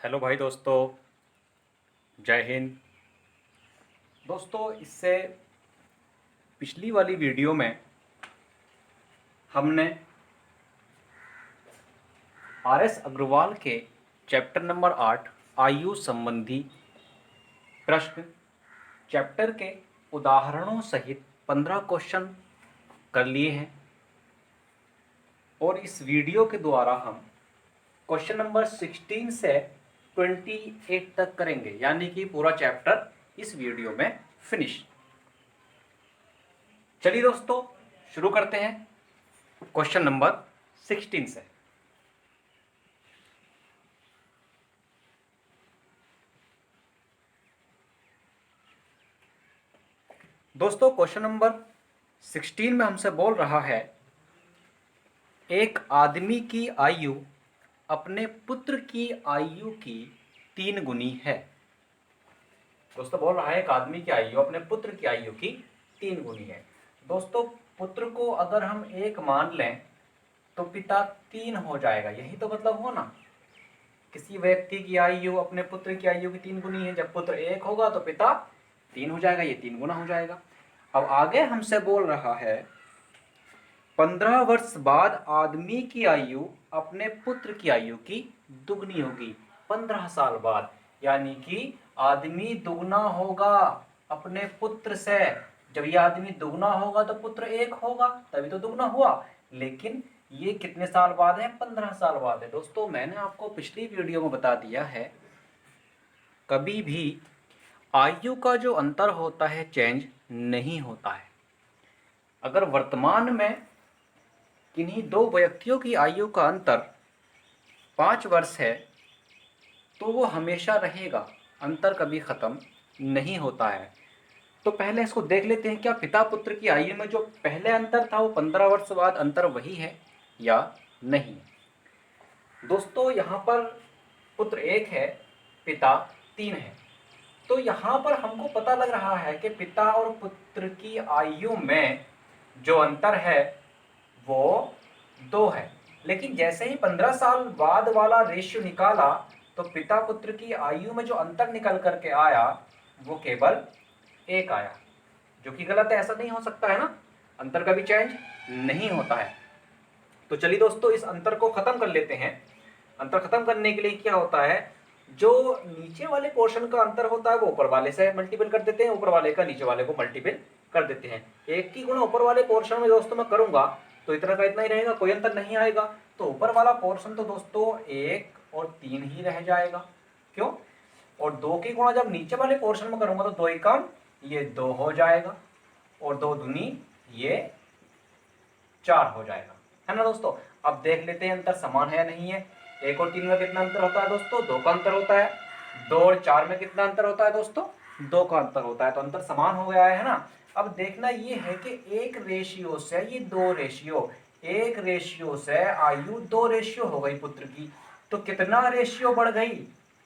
Hello भाई दोस्तों, जय हिंद। दोस्तों, इससे पिछली वाली वीडियो में हमने आर.एस. अग्रवाल के चैप्टर नंबर 8 आयु संबंधी प्रश्न चैप्टर के उदाहरणों सहित 15 क्वेश्चन कर लिए हैं और इस वीडियो के द्वारा हम क्वेश्चन नंबर 16 से 28 तक करेंगे, यानी कि पूरा चैप्टर इस वीडियो में फिनिश। चलिए दोस्तों, शुरू करते हैं क्वेश्चन नंबर 16 से। दोस्तों, क्वेश्चन नंबर 16 में हमसे बोल रहा है, एक आदमी की आयु अपने पुत्र की आयु की 3 गुनी है। दोस्तों बोल रहा है, एक आदमी की आयु अपने पुत्र की आयु की 3 गुनी है। दोस्तों, पुत्र को अगर हम 1 मान लें तो पिता 3 हो जाएगा, यही तो मतलब हो ना। किसी व्यक्ति की आयु अपने पुत्र की आयु की 3 गुनी है। जब पुत्र 1 होगा तो पिता 3 हो जाएगा, ये 3 गुना हो जाएगा। अब आगे हमसे बोल रहा है, 15 वर्ष बाद आदमी की आयु अपने पुत्र की आयु की दुगनी होगी। 15 साल बाद, यानी कि आदमी दुगना होगा अपने पुत्र से। जब ये आदमी दुगना होगा तो पुत्र 1 होगा, तभी तो दुगना हुआ। लेकिन ये कितने साल बाद है? 15 साल बाद है। दोस्तों, मैंने आपको पिछली वीडियो में बता दिया है, कभी भी आयु का जो अंतर होता है चेंज नहीं होता है। अगर वर्तमान में किन्हीं 2 व्यक्तियों की आयु का अंतर 5 वर्ष है तो वो हमेशा रहेगा, अंतर कभी ख़त्म नहीं होता है। तो पहले इसको देख लेते हैं, क्या पिता पुत्र की आयु में जो पहले अंतर था वो 15 वर्ष बाद अंतर वही है या नहीं। दोस्तों, यहाँ पर पुत्र 1 है, पिता 3 है। तो यहाँ पर हमको पता लग रहा है कि पिता और पुत्र की आयु में जो अंतर है वो 2 है। लेकिन जैसे ही 15 साल बाद वाला रेशियो निकाला तो पिता पुत्र की आयु में जो अंतर निकल करके आया वो केवल 1 आया, जो कि गलत है। ऐसा नहीं हो सकता है ना, अंतर कभी चेंज नहीं होता है। तो चलिए दोस्तों, इस अंतर को खत्म कर लेते हैं। अंतर खत्म करने के लिए क्या होता है, जो नीचे वाले पोर्शन का अंतर होता है वो ऊपर वाले से मल्टीपल कर देते हैं, ऊपर वाले का नीचे वाले को मल्टीपल कर देते हैं। 1 की गुणा ऊपर वाले पोर्शन में दोस्तों मैं करूंगा तो इतना का इतना ही रहेगा, कोई अंतर नहीं आएगा। तो ऊपर वाला पोर्शन तो दोस्तों 1 और 3 ही रह जाएगा। क्यों? और 2 की गुणा जब नीचे वाले पोर्शन में करूंगा तो 2 एकम ये 2 हो जाएगा और 2 दूनी ये 4 हो जाएगा, है ना दोस्तों। अब देख लेते हैं अंतर समान है या नहीं है। 1 और 3 में कितना अंतर होता है दोस्तों? 2 का अंतर होता है। 2 और 4 में कितना अंतर होता है दोस्तों? 2 का अंतर होता है। तो अंतर समान हो गया है ना। अब देखना ये है कि 1 रेशियो से ये 2 रेशियो, 1 रेशियो से आयु 2 रेशियो हो गई पुत्र की। तो कितना रेशियो बढ़ गई?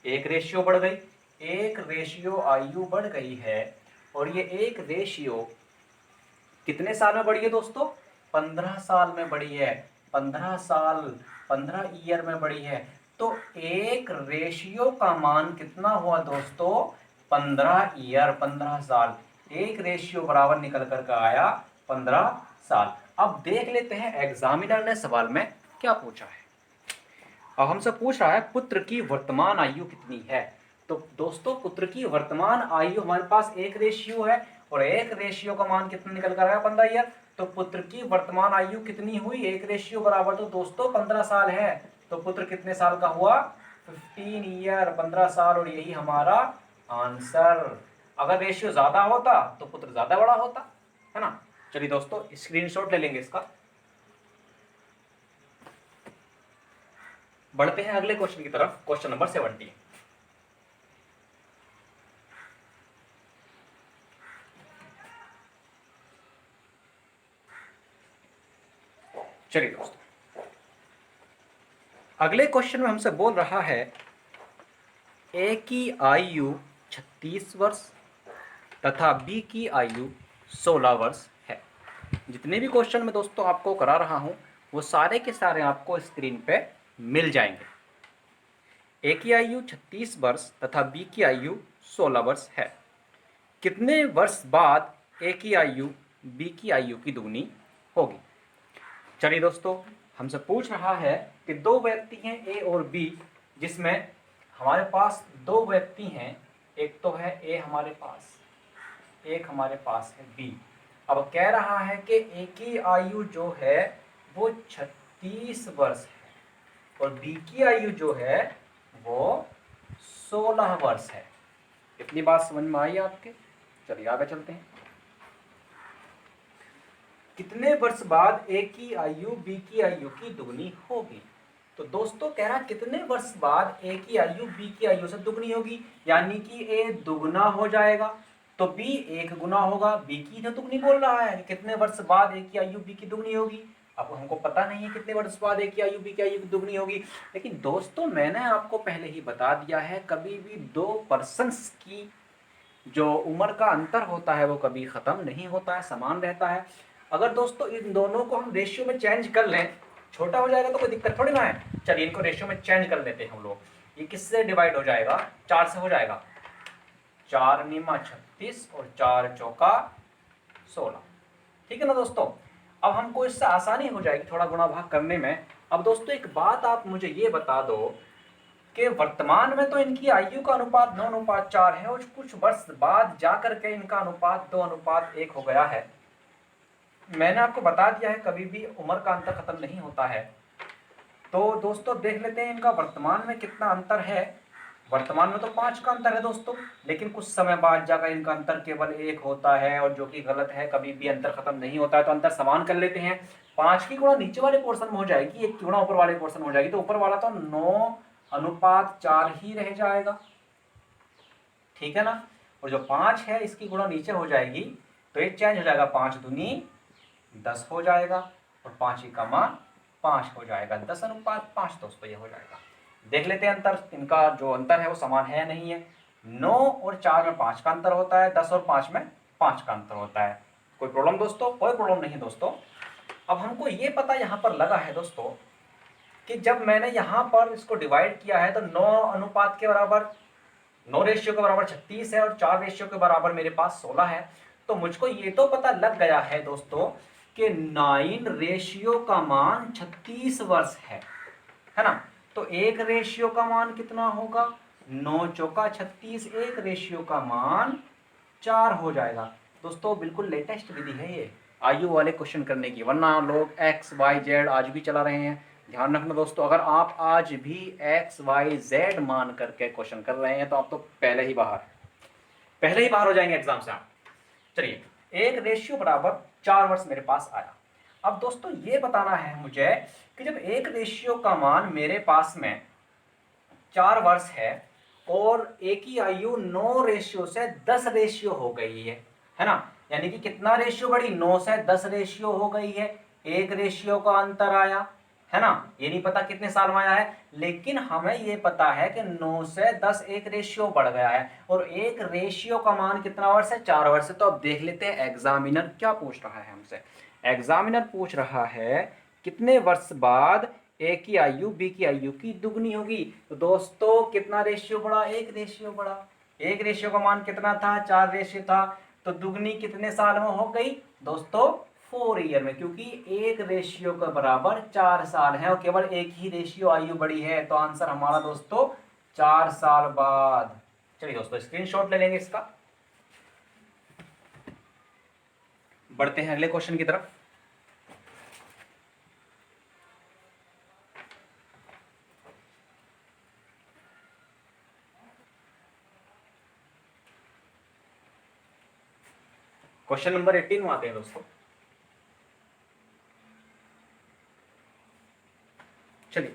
1 रेशियो बढ़ गई। 1 रेशियो आयु बढ़ गई है और ये 1 रेशियो कितने साल में बढ़ी है दोस्तों? 15 साल में बढ़ी है। 15 साल, 15 ईयर में बढ़ी है। तो 1 रेशियो का मान कितना हुआ दोस्तों? 15 ईयर, 15 साल। 1 रेशियो बराबर निकल कर के आया 15 साल। अब देख लेते हैं एग्जामिनर ने सवाल में क्या पूछा है। अब हमसे पूछ रहा है पुत्र की वर्तमान आयु कितनी है। तो दोस्तों, पुत्र की वर्तमान आयु हमारे पास 1 रेशियो है और 1 रेशियो का मान कितना निकल कर आया? 15 ईयर। तो पुत्र की वर्तमान आयु कितनी हुई? 1 रेशियो बराबर तो दोस्तों 15 साल है। तो पुत्र कितने साल का हुआ? 15 ईयर, 15 साल। और यही हमारा आंसर। अगर रेशियो ज्यादा होता तो पुत्र ज्यादा बड़ा होता, है ना। चलिए दोस्तों, स्क्रीनशॉट ले लेंगे इसका। बढ़ते हैं अगले क्वेश्चन की तरफ, क्वेश्चन नंबर 17। चलिए दोस्तों, अगले क्वेश्चन में हमसे बोल रहा है, ए की आयु 36 वर्ष तथा बी की आयु 16 वर्ष है। जितने भी क्वेश्चन मैं दोस्तों आपको करा रहा हूं वो सारे के सारे आपको स्क्रीन पे मिल जाएंगे। ए की आयु 36 वर्ष तथा बी की आयु 16 वर्ष है। कितने वर्ष बाद ए की आयु बी की आयु की दुगनी होगी? चलिए दोस्तों, हमसे पूछ रहा है कि दो व्यक्ति हैं ए और बी, जिसमें हमारे पास दो व्यक्ति हैं, एक तो है ए हमारे पास, एक हमारे पास है बी। अब कह रहा है कि ए की आयु जो है वो 36 वर्ष है और बी की आयु जो है वो 16 वर्ष है। इतनी बात समझ में आई आपके? चलिए आगे चलते हैं। कितने वर्ष बाद ए की आयु बी की आयु की दुगनी होगी? तो दोस्तों कह रहा कितने वर्ष बाद ए की आयु बी की आयु से दुगनी होगी, यानी कि ए दुगना हो जाएगा तो बी एक गुना होगा। बी की तो दुगनी बोल रहा है, कितने वर्ष बाद ए की आयु बी की दुगनी होगी। अब हमको पता नहीं है कितने वर्ष बाद ए की आयु बी की आयु की दुगनी होगी, लेकिन दोस्तों मैंने आपको पहले ही बता दिया है, कभी भी दो पर्सन्स की जो उम्र का अंतर होता है वो कभी खत्म नहीं होता है, समान रहता है। अगर दोस्तों इन दोनों को हम रेशियो में चेंज कर लें, छोटा हो जाएगा तो कोई दिक्कत थोड़ी ना है। चलिए इनको रेशियो में चेंज कर लेते हैं हम लोग। ये किससे डिवाइड हो जाएगा? 4 से हो जाएगा। 4 निमा 36 और 4 चौका 16। ठीक है ना दोस्तों? अब हमको इससे आसानी हो जाएगी थोड़ा गुणा भाग करने में। अब दोस्तों एक बात आप मुझे ये बता दो कि वर्तमान में तो इनकी आयु का अनुपात 9:4 है और कुछ वर्ष बाद जाकर के इनका अनुपात 2:1 हो गया है। मैंने आपको बता दिया है कभी भी उम्र का अंतर खत्म नहीं होता है। तो दोस्तों देख लेते हैं इनका वर्तमान में कितना अंतर है। वर्तमान में तो 5 का अंतर है दोस्तों, लेकिन कुछ समय बाद जाकर इनका अंतर केवल 1 होता है, और जो कि गलत है, कभी भी अंतर खत्म नहीं होता है। तो अंतर समान कर लेते हैं। 5 की गुणा नीचे वाले पोर्शन में हो जाएगी, 1 की गुणा ऊपर वाले पोर्शन में हो जाएगी, तो ऊपर वाला तो 9:4 ही रह जाएगा। ठीक है ना? और जो 5 है इसकी गुणा नीचे हो जाएगी तो ये चेंज हो जाएगा, 5 दूनी 10 हो जाएगा और 5 ही का मान 5 हो जाएगा। 10:5 दोस्तों ये हो जाएगा। देख लेते हैं अंतर, इनका जो अंतर है वो समान है नहीं है। 9 और 4 में 5 का अंतर होता है, 10 और 5 में 5 का अंतर होता है। कोई प्रॉब्लम दोस्तों? कोई प्रॉब्लम नहीं दोस्तों। अब हमको ये पता यहाँ पर लगा है दोस्तों कि जब मैंने यहाँ पर इसको डिवाइड किया है तो 9 अनुपात के बराबर 9 रेशियो के बराबर 36 है और 4 रेशियो के बराबर मेरे पास 16 है। तो मुझको ये तो पता लग गया है दोस्तों कि 9 रेशियो का मान 36 वर्ष है ना? तो 1 रेशियो का मान कितना होगा? 9 चौका 36, 1 रेशियो का मान 4 हो जाएगा। दोस्तों बिल्कुल लेटेस्ट विधि है ये आयु वाले क्वेश्चन करने की, वरना लोग एक्स वाई जेड आज भी चला रहे हैं। ध्यान रखना दोस्तों, अगर आप आज भी एक्स वाई जेड मान करके क्वेश्चन कर रहे हैं तो आप तो पहले ही बाहर हो जाएंगे एग्जाम से आप। चलिए 1 रेशियो बराबर 4 वर्ष मेरे पास आया। अब दोस्तों ये बताना है मुझे कि जब 1 रेशियो का मान मेरे पास में 4 वर्ष है और ए की आयु 9 रेशियो से 10 रेशियो हो गई है ना? यानी कि कितना रेशियो बढ़ी? 9 से 10 रेशियो हो गई है। 1 रेशियो का अंतर आया है ना? ये नहीं पता कितने साल में आया है, लेकिन हमें ये पता है कि 9 से 10 1 रेशियो बढ़ गया है और 1 रेशियो का मान कितना वर्ष है? 4 वर्ष है। तो अब देख लेते हैं एग्जामिनर क्या पूछ रहा है हमसे। एग्जामिनर पूछ रहा है कितने वर्ष बाद ए की आयु बी की आयु की दुगनी होगी। तो दोस्तों कितना रेशियो बढ़ा? 1 रेशियो बढ़ा। 1 रेशियो का मान कितना था? 4 रेशियो था। तो दुगनी कितने साल में हो गई दोस्तों? 4 ईयर में, क्योंकि 1 रेशियो के बराबर 4 साल है और केवल एक ही रेशियो आयु बढ़ी है। तो आंसर हमारा दोस्तों 4 साल बाद। चलिए दोस्तों स्क्रीनशॉट ले लेंगे इसका। बढ़ते हैं अगले क्वेश्चन की तरफ। क्वेश्चन नंबर 18 में आते हैं दोस्तों। चलिए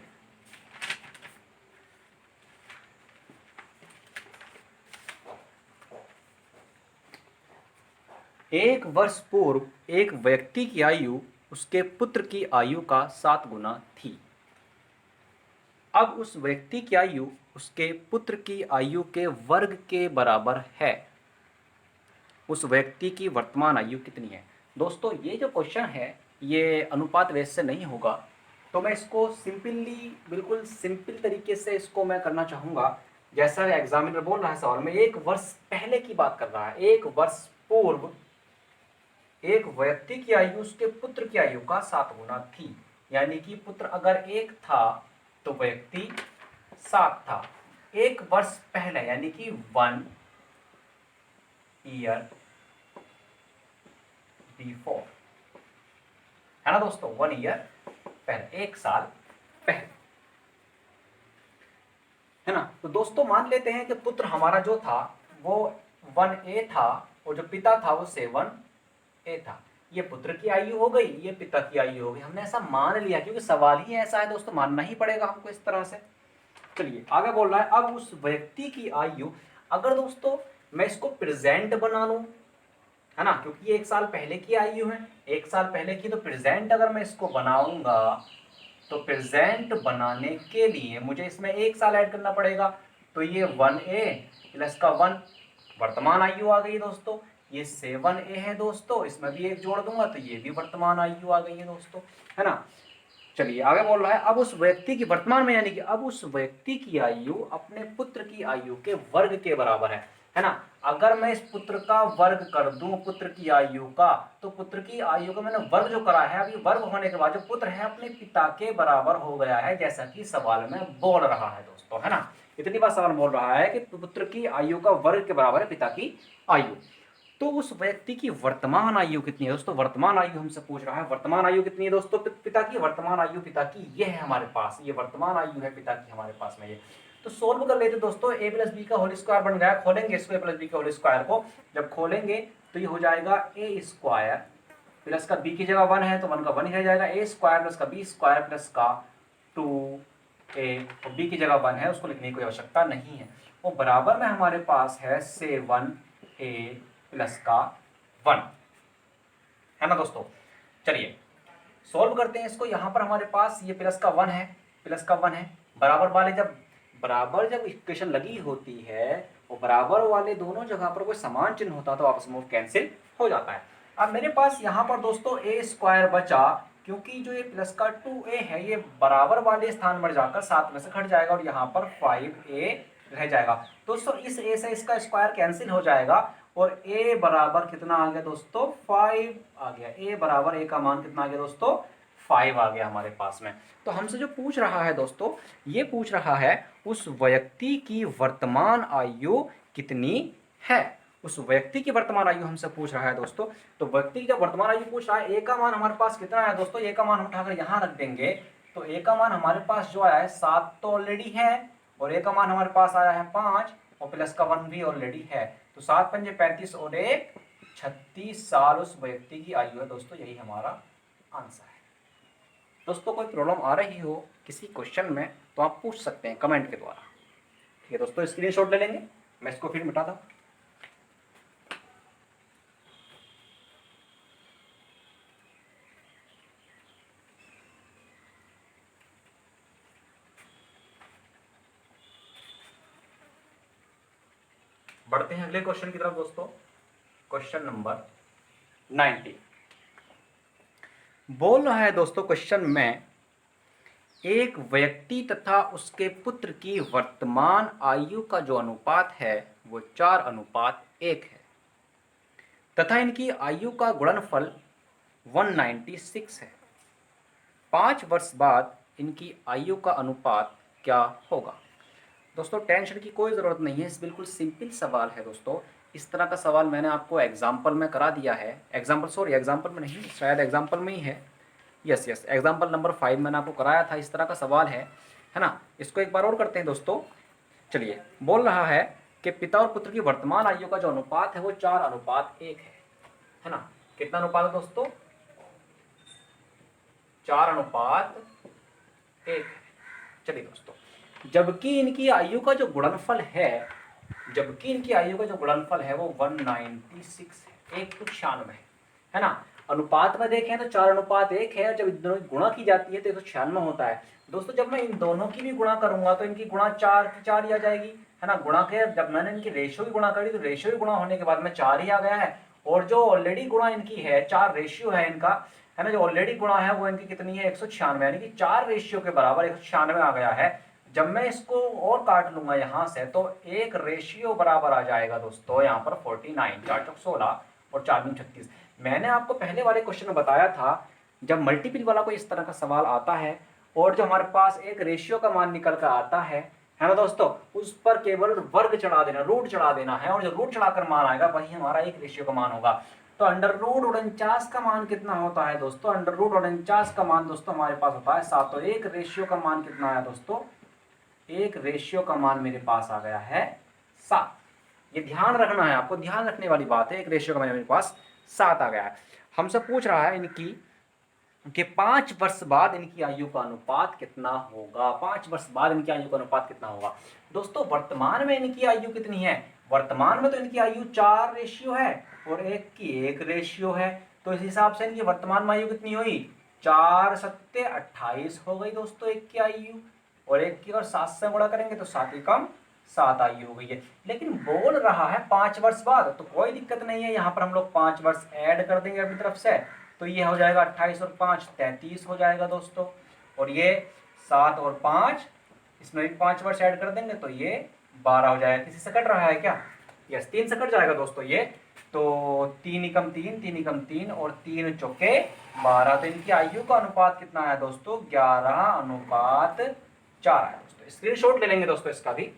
एक वर्ष पूर्व एक व्यक्ति की आयु उसके पुत्र की आयु का 7 गुना थी। अब उस व्यक्ति की आयु उसके पुत्र की आयु के वर्ग के बराबर है। उस व्यक्ति की वर्तमान आयु कितनी है? दोस्तों ये जो क्वेश्चन है ये अनुपात बेस से नहीं होगा, तो मैं इसको सिंपली, बिल्कुल सिंपल तरीके से इसको मैं करना चाहूँगा। जैसा एग्जामिनर बोल रहा है सवाल में, 1 वर्ष पहले की बात कर रहा है, 1 वर्ष पूर्व एक व्यक्ति की आयु उसके पुत्र की आयु का 7 गुना थी। यानी कि पुत्र अगर 1 था तो व्यक्ति 7 था। 1 वर्ष पहले यानी कि 1 ईयर बिफोर, है ना दोस्तों, 1 ईयर पहले, 1 साल पहले, है ना। तो दोस्तों मान लेते हैं कि पुत्र हमारा जो था वो 1A था और जो पिता था वो 7A था। ये पुत्र की आयु हो गई, ये पिता की आयु हो गई। हमने ऐसा मान लिया क्योंकि सवाल ही ऐसा है दोस्तों, मानना ही पड़ेगा हमको इस तरह से। चलिए आगे बोल रहा है, अब उस व्यक्ति की आयु, अगर दोस्तों मैं इसको प्रेजेंट बना लूं, है ना, क्योंकि ये 1 साल पहले की आयु है, 1 साल पहले की, तो प्रेजेंट अगर मैं इसको बनाऊंगा तो प्रेजेंट बनाने के लिए मुझे इसमें 1 साल ऐड करना पड़ेगा। तो ये 1A प्लस का 1 वर्तमान आयु आ गई दोस्तों। ये 7A है दोस्तों, इसमें भी 1 जोड़ दूंगा तो ये भी वर्तमान आयु आ गई है दोस्तों, है ना। चलिए आगे बोल रहा है, अब उस व्यक्ति की वर्तमान में, यानी कि अब उस व्यक्ति की आयु अपने पुत्र की आयु के वर्ग के बराबर है ना। अगर मैं इस पुत्र का वर्ग कर दूं, पुत्र की आयु का, तो पुत्र की आयु का मैंने वर्ग जो करा है, अभी वर्ग होने के बाद जो पुत्र है अपने पिता के बराबर हो गया है, जैसा कि सवाल में बोल रहा है दोस्तों, है ना। इतनी बात सवाल बोल रहा है कि पुत्र की आयु का वर्ग के बराबर है पिता की आयु। तो उस व्यक्ति की वर्तमान आयु कितनी है दोस्तों, वर्तमान आयु हमसे पूछ रहा है, वर्तमान आयु कितनी है दोस्तों पिता की, वर्तमान आयु पिता की ये है हमारे पास, ये वर्तमान आयु है पिता की हमारे पास में ये। तो सोल्व कर लेते दोस्तों, a प्लस बी का होल स्क्वायर बन गया, खोलेंगे इसको a प्लस बी का होल स्क्वायर को, जब खोलेंगे तो ये हो जाएगा a स्क्वायर प्लस का b की जगह 1 है तो 1 का 1 ही रह जाएगा, a स्क्वायर प्लस का b स्क्वायर प्लस का 2a, और b की जगह 1 है उसको लिखने की कोई आवश्यकता नहीं है, वो बराबर में हमारे पास है 7a प्लस का 1, है ना दोस्तों। चलिए सॉल्व करते हैं इसको। यहां पर हमारे पास ये प्लस का 1 है, प्लस का 1 है, बराबर वाले जब इक्वेशन लगी होती है वो बराबर वाले दोनों जगह पर कोई समान चिन्ह होता तो आपस में कैंसिल हो जाता है। अब मेरे पास यहाँ पर दोस्तों a स्क्वायर बचा, क्योंकि जो ये प्लस का 2a है ये बराबर वाले स्थान पर जाकर 7 में से घट जाएगा और यहाँ पर 5a रह जाएगा दोस्तों। इस a से इसका स्क्वायर कैंसिल हो जाएगा और a बराबर कितना आ गया दोस्तों, 5 आ गया। a बराबर a का मान कितना आ गया दोस्तों, 5 आ गया हमारे पास में। तो हमसे जो पूछ रहा है दोस्तों, ये पूछ रहा है उस व्यक्ति की वर्तमान आयु कितनी है, उस व्यक्ति की वर्तमान आयु हमसे पूछ रहा है दोस्तों। तो व्यक्ति की जब वर्तमान आयु पूछ रहा है, a का मान हमारे पास कितना है दोस्तों, a का मान हम उठाकर यहाँ रख देंगे तो a का मान हमारे पास जो आया है 7 तो ऑलरेडी है, और a का मान हमारे पास आया है 5 और प्लस का 1 भी ऑलरेडी है, तो 7 पंजे 35 और 1 36 साल उस व्यक्ति की आयु है दोस्तों, यही हमारा आंसर है। दोस्तों कोई प्रॉब्लम आ रही हो किसी क्वेश्चन में तो आप पूछ सकते हैं कमेंट के द्वारा, ठीक है दोस्तों। स्क्रीनशॉट ले लेंगे, मैं इसको फिर मिटा दूं। बढ़ते हैं अगले क्वेश्चन की तरफ दोस्तों। क्वेश्चन नंबर 90 बोल रहा है दोस्तों, क्वेश्चन में एक व्यक्ति तथा उसके पुत्र की वर्तमान आयु का जो अनुपात है वो 4:1 है तथा इनकी आयु का गुणनफल 196 है। 5 वर्ष बाद इनकी आयु का अनुपात क्या होगा। दोस्तों टेंशन की कोई ज़रूरत नहीं है, इस बिल्कुल सिंपल सवाल है दोस्तों। इस तरह का सवाल मैंने आपको एग्जाम्पल में करा दिया है, एग्जाम्पल में नहीं, शायद एग्जाम्पल में ही है, यस एग्जाम्पल नंबर 5 मैंने आपको कराया था। इस तरह का सवाल है ना। इसको एक बार और करते हैं दोस्तों। चलिए बोल रहा है कि पिता और पुत्र की वर्तमान आयु का जो अनुपात है वो 4:1 है ना। कितना अनुपात है दोस्तों, 4:1। चलिए दोस्तों, जबकि इनकी आयु का जो गुणनफल है, वो 196 है, 196 है ना। अनुपात में देखें तो 4:1 है, जब इन दोनों की गुणा की जाती है तो 196 होता है दोस्तों। जब मैं इन दोनों की भी गुणा करूंगा तो इनकी गुणा 4 की 4 ही आ जाएगी, है ना। गुणा के जब मैंने इनकी रेशियो की गुणा करी तो रेशियो की गुणा होने के बाद में 4 ही आ गया है, और जो ऑलरेडी गुणा इनकी है, 4 रेशियो है इनका, है ना, जो ऑलरेडी गुणा है वो इनकी कितनी है 196, यानी कि 4 रेशियो के बराबर 196 आ गया है। जब मैं इसको और काट लूंगा यहां से तो एक रेशियो बराबर आ जाएगा दोस्तों यहाँ पर 49, 4 चौक 16 और 4 दूनी 36। मैंने आपको पहले वाले क्वेश्चन में बताया था, जब मल्टीपल वाला कोई इस तरह का सवाल आता है और जो हमारे पास एक रेशियो का मान निकल कर आता है ना दोस्तों, उस पर केवल वर्ग चढ़ा देना, रूट चढ़ा देना है, और जो रूट चढ़ाकर मान आएगा वही हमारा एक रेशियो का मान होगा। तो अंडर रूट 49 का मान कितना होता है दोस्तों, अंडर रूट 49 का मान दोस्तों हमारे पास होता है 7। तो एक रेशियो का मान कितना आया दोस्तों, एक रेशियो का मान मेरे पास आ गया है 7। ये ध्यान रखना है, आपको ध्यान रखने वाली बात है, एक रेशियो का मान मेरे पास 7 आ गया है। हमसे पूछ रहा है इनकी कि 5 वर्ष बाद इनकी आयु का अनुपात कितना होगा, 5 वर्ष बाद इनकी आयु का अनुपात कितना होगा। दोस्तों वर्तमान में इनकी आयु कितनी है, वर्तमान में तो इनकी आयु 4 रेशियो है और 1 की 1 रेशियो है। तो इस हिसाब से इनकी वर्तमान में आयु कितनी हुई, 4 सत्ते 28 हो गई दोस्तों एक की आयु, और 1 की और 7 से गुणा करेंगे तो 7 एकम 7 आयु हो गई है। लेकिन बोल रहा है 5 वर्ष बाद, तो कोई दिक्कत नहीं है, यहाँ पर हम लोग 5 वर्ष ऐड कर देंगे अपनी तरफ से, तो ये हो जाएगा 28 और 5 33 हो जाएगा दोस्तों। और ये 7 और 5, इसमें भी 5 वर्ष ऐड कर देंगे तो ये 12 हो जाएगा। किसी से कट रहा है क्या, यस 3 से कट जाएगा दोस्तों ये। तो 3 एकम 3, 3 एकम 3 और 3 चौके 12। तो इनकी आयु का अनुपात कितना है दोस्तों, 11:4 है दोस्तों। स्क्रीनशॉट ले लेंगे दोस्तों इसका भी।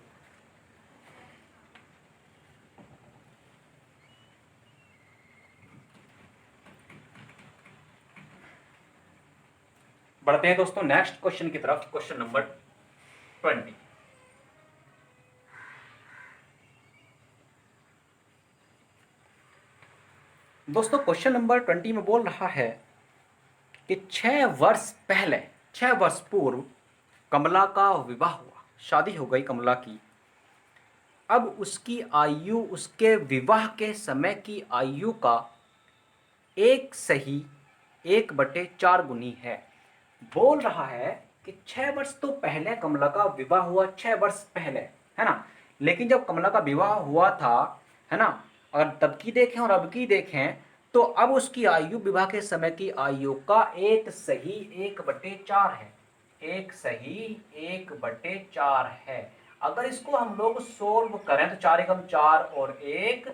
बढ़ते हैं दोस्तों नेक्स्ट क्वेश्चन की तरफ, क्वेश्चन नंबर 20। दोस्तों क्वेश्चन नंबर 20 में बोल रहा है कि 6 वर्ष पहले, 6 वर्ष पूर्व कमला का विवाह हुआ, शादी हो गई कमला की। अब उसकी आयु उसके विवाह के समय की आयु का 1/4 गुनी है। बोल रहा है कि 6 वर्ष तो पहले कमला का विवाह हुआ, 6 वर्ष पहले, है ना, लेकिन जब कमला का विवाह हुआ था, है ना, अगर तब की देखें और अब की देखें तो अब उसकी आयु विवाह के समय की आयु का 1/4 है, 1/4 है। अगर इसको हम लोग सोल्व करें तो 4 एकम 4 और 1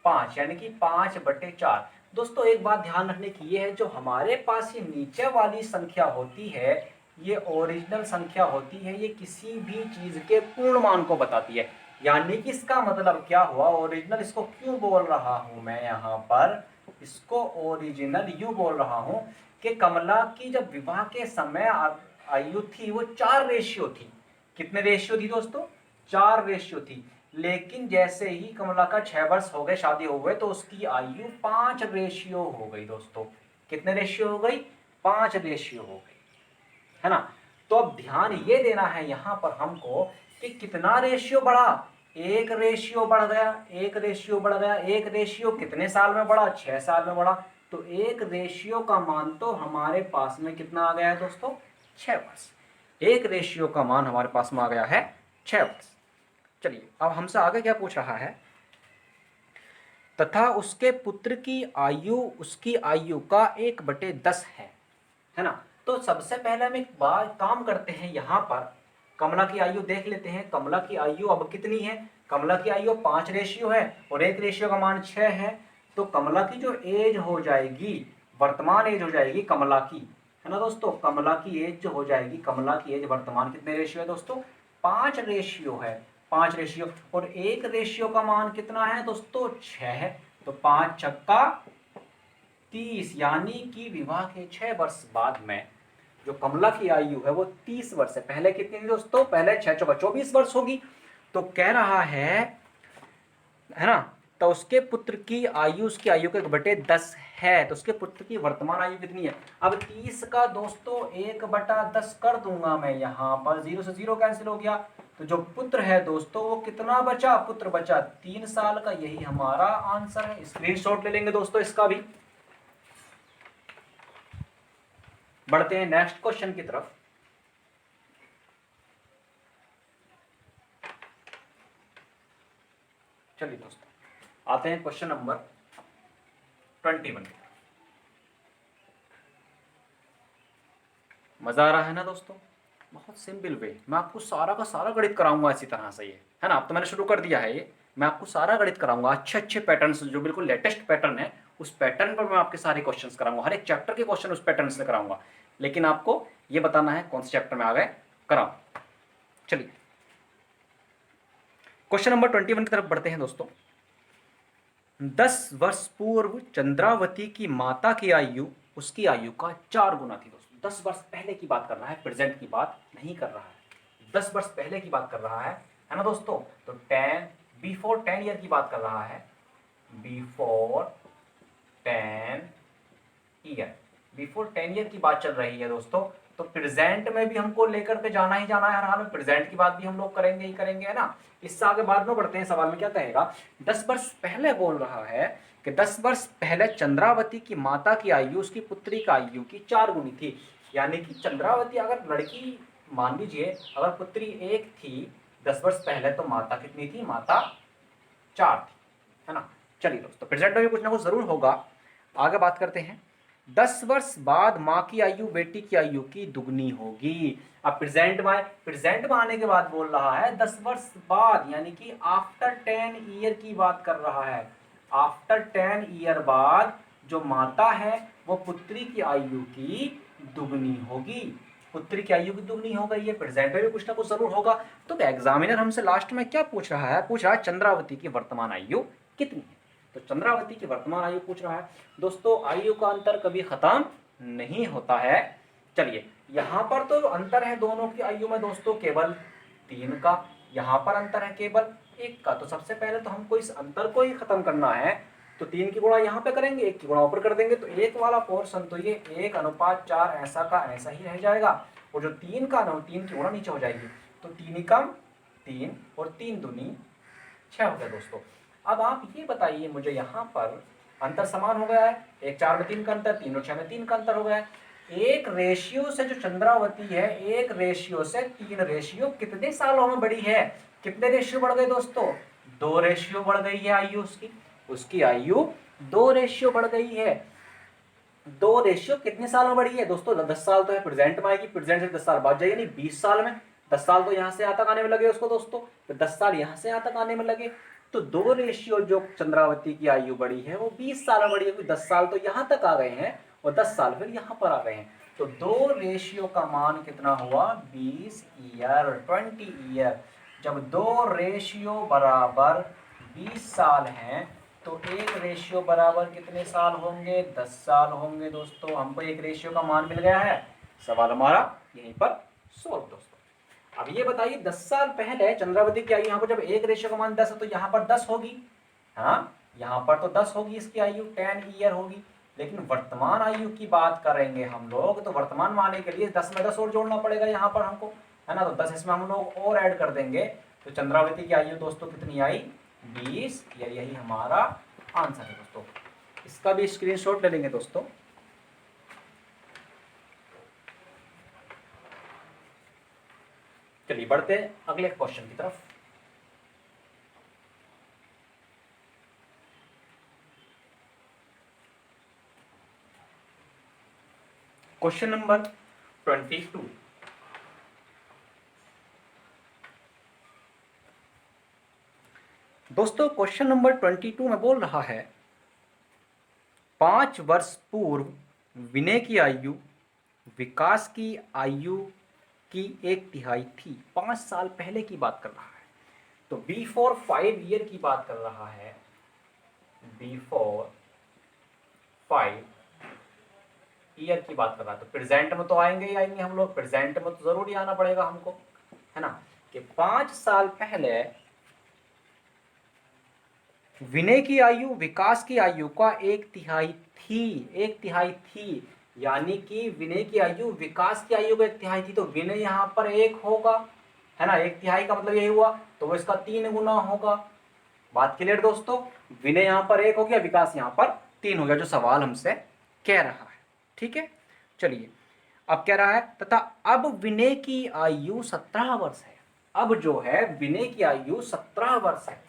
5, यानी कि 5/4। दोस्तों एक बात ध्यान रखने की ये है, जो हमारे पास ये नीचे वाली संख्या होती है ये ओरिजिनल संख्या होती है, ये किसी भी चीज के पूर्ण मान को बताती है। यानी कि इसका मतलब क्या हुआ, ओरिजिनल इसको क्यों बोल रहा हूं मैं यहाँ पर, इसको ओरिजिनल यूं बोल रहा हूं कि कमला की जब विवाह के समय आयु थी वो 4 रेशियो थी। कितने रेशियो थी दोस्तों, 4 रेशियो थी। लेकिन जैसे ही कमला का 6 वर्ष हो गए, शादी हो गए, तो उसकी आयु 5 रेशियो हो गई दोस्तों। कितने रेशियो हो गई, 5 रेशियो हो गई, है ना। तो अब ध्यान ये देना है यहां पर हमको कि कितना रेशियो बढ़ा, 1 रेशियो बढ़ गया, 1 रेशियो बढ़ गया। 1 रेशियो कितने साल में बढ़ा, 6 साल में बढ़ा। तो 1 रेशियो का मान तो हमारे पास में कितना आ गया है दोस्तों, 6 वर्ष। 1 रेशियो का मान हमारे पास में आ गया है 6 वर्ष। चलिए अब हमसे आगे क्या पूछ रहा है, तथा उसके पुत्र की आयु उसकी आयु का 1/10 है ना। तो सबसे पहले हम एक बार काम करते हैं, यहाँ पर कमला की आयु देख लेते हैं। कमला की आयु अब कितनी है, कमला की आयु 5 रेशियो है और 1 रेशियो का मान 6 है। तो कमला की जो एज हो जाएगी, वर्तमान एज हो जाएगी कमला की, है ना दोस्तों, कमला की एज जो हो जाएगी, कमला की एज वर्तमान कितने रेशियो है दोस्तों, 5 रेशियो है, 5 रेशियो। और 1 रेशियो का मान कितना है दोस्तों, 6 है। तो 5 छक्का 30, यानी कि विवाह के 6 वर्ष बाद में जो कमला की आयु है वो 30 वर्ष है। पहले कितनी थी दोस्तों, पहले 6 चौका 24 वर्ष होगी। तो कह रहा है ना, तो उसके पुत्र की आयु उसकी आयु के 1/10 है। तो उसके पुत्र की वर्तमान आयु कितनी है। अब 30 का दोस्तों 1/10 कर दूंगा मैं, यहाँ पर 0 से 0 कैंसिल हो गया। तो जो पुत्र है दोस्तों वो कितना बचा, पुत्र बचा 3 साल का। यही हमारा आंसर है। स्क्रीनशॉट ले लेंगे दोस्तों इसका भी। बढ़ते हैं नेक्स्ट क्वेश्चन की तरफ। चलिए दोस्तों आते हैं क्वेश्चन नंबर 21। मजा आ रहा है ना दोस्तों? बहुत सिंपल वे, मैं आपको सारा का सारा गणित कराऊंगा इसी तरह से, ये है ना। अब तो मैंने शुरू कर दिया है ये, मैं आपको सारा गणित कराऊंगा, अच्छे अच्छे पैटर्न जो बिल्कुल लेटेस्ट पैटर्न है उस पैटर्न पर मैं आपके सारे क्वेश्चंस कराऊंगा, हर एक चैप्टर के क्वेश्चन उस पैटर्न से कराऊंगा। लेकिन आपको ये बताना है कौन से चैप्टर में आ गए, कराओ। चलिए क्वेश्चन नंबर 21 की तरफ बढ़ते हैं दोस्तों। 10 वर्ष पूर्व चंद्रावती की माता की आयु उसकी आयु का 4 गुना थी दोस्तों। 10 वर्ष पहले की बात कर रहा है, प्रेजेंट की बात नहीं कर रहा है, 10 वर्ष पहले की बात कर रहा है ना दोस्तों। तो 10 बिफोर 10 ईयर की बात कर रहा है, बिफोर 10 ईयर, बिफोर 10 ईयर की बात चल रही है दोस्तों। तो प्रेजेंट में भी हमको लेकर के जाना ही जाना है, हर हाल में प्रेजेंट की बात भी हम लोग करेंगे ही करेंगे, है ना। इससे आगे बाद में बढ़ते हैं, सवाल में क्या कहेगा, 10 वर्ष पहले बोल रहा है कि 10 वर्ष पहले चंद्रावती की माता की आयु उसकी पुत्री की आयु की 4 गुनी थी। यानी कि चंद्रावती अगर लड़की मान लीजिए अगर पुत्री 1 थी 10 वर्ष पहले, तो माता कितनी थी, माता 4 थी, है ना। चलिए दोस्तों प्रेजेंट में भी कुछ ना कुछ जरूर होगा, आगे बात करते हैं। 10 वर्ष बाद माँ की आयु बेटी की आयु की दुगनी होगी। अब प्रेजेंट में आने के बाद बोल रहा है 10 वर्ष बाद, यानी कि आफ्टर 10 ईयर की बात कर रहा है। आफ्टर 10 ईयर बाद जो माता है वो पुत्री की आयु की दुगनी होगी, पुत्री की आयु की दुगनी हो गई है। प्रेजेंट में भी कुछ ना कुछ जरूर होगा। तो एग्जामिनर हमसे लास्ट में क्या पूछ रहा है, पूछ रहा है चंद्रावती की वर्तमान आयु कितनी है। तो चंद्रावती की वर्तमान आयु पूछ रहा है दोस्तों। आयु का अंतर कभी खत्म नहीं होता है। चलिए यहां पर तो अंतर है दोनों की आयु में दोस्तों केवल 3 का, यहां पर अंतर है केवल 1 का। तो सबसे पहले तो हमको इस अंतर को ही खत्म करना है। तो 3 की गुणा यहाँ पे करेंगे, 1 की गुणा ऊपर कर देंगे, तो 1 वाला पोर्शन तो ये 1:4 ऐसा का ऐसा ही रह जाएगा, और जो 3 का ना 3 की गुणा नीचे हो जाएगी, तो 3 कम 3 और 3 दूनी 6 हो गया दोस्तों। अब आप ये बताइए मुझे, यहाँ पर अंतर समान हो गया है, 1 4 में 3 का अंतर, 3 और 6 में 3 का अंतर हो गया है। एक रेशियो से जो चंद्रावती है, एक रेशियो से 3 रेशियो कितने सालों में बढ़ी है, कितने रेशियो बढ़ गए दोस्तों, 2 रेशियो बढ़ गई है आयु उसकी, उसकी आयु 2 रेशियो बढ़ गई है। 2 रेशियो कितने साल में बढ़ी है दोस्तों, 10 साल तो है, प्रेजेंट में आएगी, प्रेजेंट से 10 साल बाद जाइए, नहीं 20 साल में, 10 साल तो यहाँ से यहाँ तक आने में लगे उसको दोस्तों, तो 10 साल यहाँ से यहाँ तक आने में लगे। तो 2 रेशियो जो चंद्रावती की आयु बढ़ी है वो 20 साल में बढ़ी है, 10 साल तो यहाँ तक आ गए हैं और 10 साल फिर यहाँ पर आ गए हैं। तो 2 रेशियो का मान कितना हुआ, 20 ईयर, 20 ईयर। जब 2 रेशियो बराबर 20 साल हैं तो 1 रेशियो बराबर कितने साल होंगे, 10 साल होंगे दोस्तों। हमको 1 रेशियो का मान मिल गया है, सवाल हमारा यहीं पर सोल्व दोस्तों। अब ये बताइए 10 साल पहले चंद्रावती की आयु, यहाँ पर जब 1 रेशियो का मान 10 है तो यहाँ पर 10 होगी, हाँ यहाँ पर तो 10 होगी, इसकी आयु 10 ईयर होगी। लेकिन वर्तमान आयु की बात करेंगे हम लोग, तो वर्तमान में आने के लिए 10 में 10 और जोड़ना पड़ेगा यहाँ पर हमको, है ना। तो 10 इसमें हम लोग और ऐड कर देंगे, तो चंद्रावती की आयु दोस्तों कितनी आई, 20 ईयर। यही हमारा आंसर है दोस्तों। इसका भी स्क्रीनशॉट ले लेंगे दोस्तों। चलिए बढ़ते हैं अगले क्वेश्चन की तरफ। Question number 22। दोस्तों क्वेश्चन नंबर 22 में बोल रहा है 5 वर्ष पूर्व विनय की आयु विकास की आयु की 1/3 थी। 5 साल पहले की बात कर रहा है, तो बिफोर 5 ईयर की बात कर रहा है, बिफोर 5 ईयर की बात कर रहा है। तो प्रेजेंट में तो आएंगे ही आएंगे हम लोग, प्रेजेंट में तो जरूर ही आना पड़ेगा हमको, है ना। कि 5 साल पहले विनय की आयु विकास की आयु का 1/3 थी, 1/3 थी। यानी कि विनय की आयु विकास की आयु का 1/3 थी, तो विनय यहाँ पर 1 होगा, है ना, 1/3 का मतलब यही हुआ, तो वो इसका 3 गुना होगा। बात क्लियर दोस्तों, विनय यहाँ पर 1 हो गया, विकास यहाँ पर 3 हो गया, जो सवाल हमसे कह रहा है, ठीक है। चलिए अब कह रहा है तथा अब विनय की आयु 17 वर्ष है। अब जो है विनय की आयु 17 वर्ष है।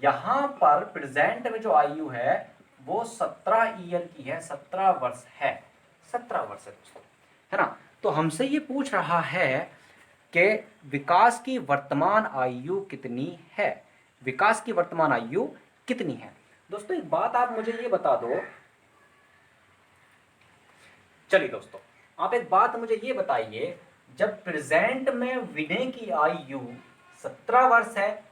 यहां पर प्रेजेंट में जो आयु है वो 17 ईयर की है, 17 वर्ष है, 17 वर्ष है दोस्तों, है ना। तो हमसे ये पूछ रहा है कि विकास की वर्तमान आयु कितनी है, विकास की वर्तमान आयु कितनी है। दोस्तों एक बात आप मुझे ये बता दो, चलिए दोस्तों आप एक बात मुझे ये बताइए, जब प्रेजेंट में विनय की आयु 17 वर्ष है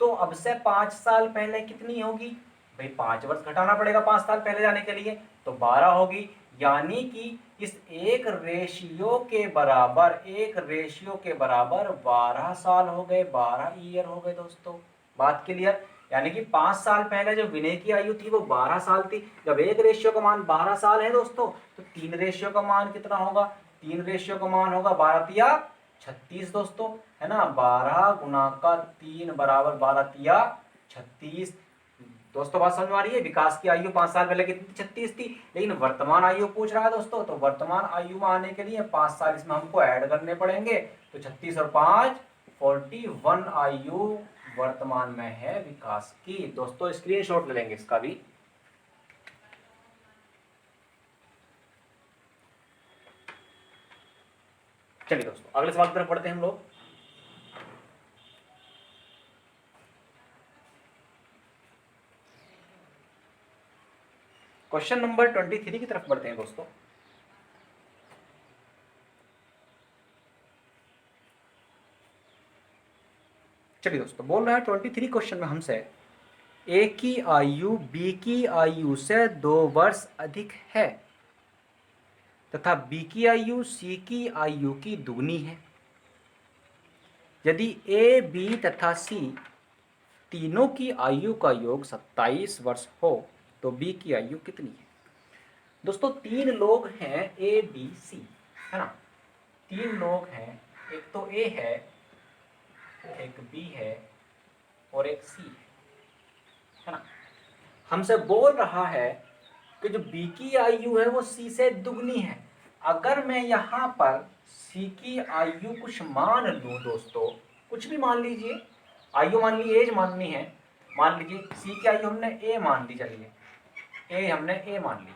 तो अब से 5 साल पहले कितनी होगी भाई, 5 वर्ष घटाना पड़ेगा 5 साल पहले जाने के लिए, तो 12 होगी। यानी कि इस एक रेशियो के बराबर, एक रेशियो के बराबर 12 साल हो गए, 12 ईयर हो गए दोस्तों। बात क्लियर। यानी कि 5 साल पहले जो विनय की आयु थी वो 12 साल थी। जब एक रेशियो का मान 12 साल है दोस्तों, तो 3 रेशियो का मान कितना होगा, 3 रेशियो का मान होगा 12 तिया 36 दोस्तों, है ना। 12 गुना का 3 बराबर 12 तिया 36। दोस्तों बात समझ में आ रही है। विकास की आयु 5 साल पहले कितनी, 36 थी, लेकिन वर्तमान आयु पूछ रहा है दोस्तों, तो वर्तमान आयु में आने के लिए 5 साल इसमें हमको ऐड करने पड़ेंगे, तो 36 और 5 41 आयु वर्तमान में है विकास की। दोस्तों स्क्रीनशॉट ले लेंगे इसका भी। चलिए दोस्तों अगले सवाल की तरफ पढ़ते हैं हम लोग। क्वेश्चन नंबर 23 की तरफ बढ़ते हैं दोस्तों। चलिए दोस्तों बोल रहा है 23 क्वेश्चन में हमसे, ए की आयु बी की आयु से 2 वर्ष अधिक है तथा बी की आयु सी की आयु की दुगनी है। यदि ए बी तथा सी तीनों की आयु का योग 27 वर्ष हो तो बी की आयु कितनी है। दोस्तों 3 लोग हैं ए बी सी, है ना। 3 लोग हैं, एक तो ए है, एक बी है और एक सी है ना। हमसे बोल रहा है कि जो बी की आयु है वो सी से दुगनी है। अगर मैं यहाँ पर सी की आयु कुछ मान लूँ दोस्तों, कुछ भी मान लीजिए, आयु मान ली, एज माननी है, मान लीजिए सी की आयु हमने ए मान ली, चलिए ए हमने ए मान ली,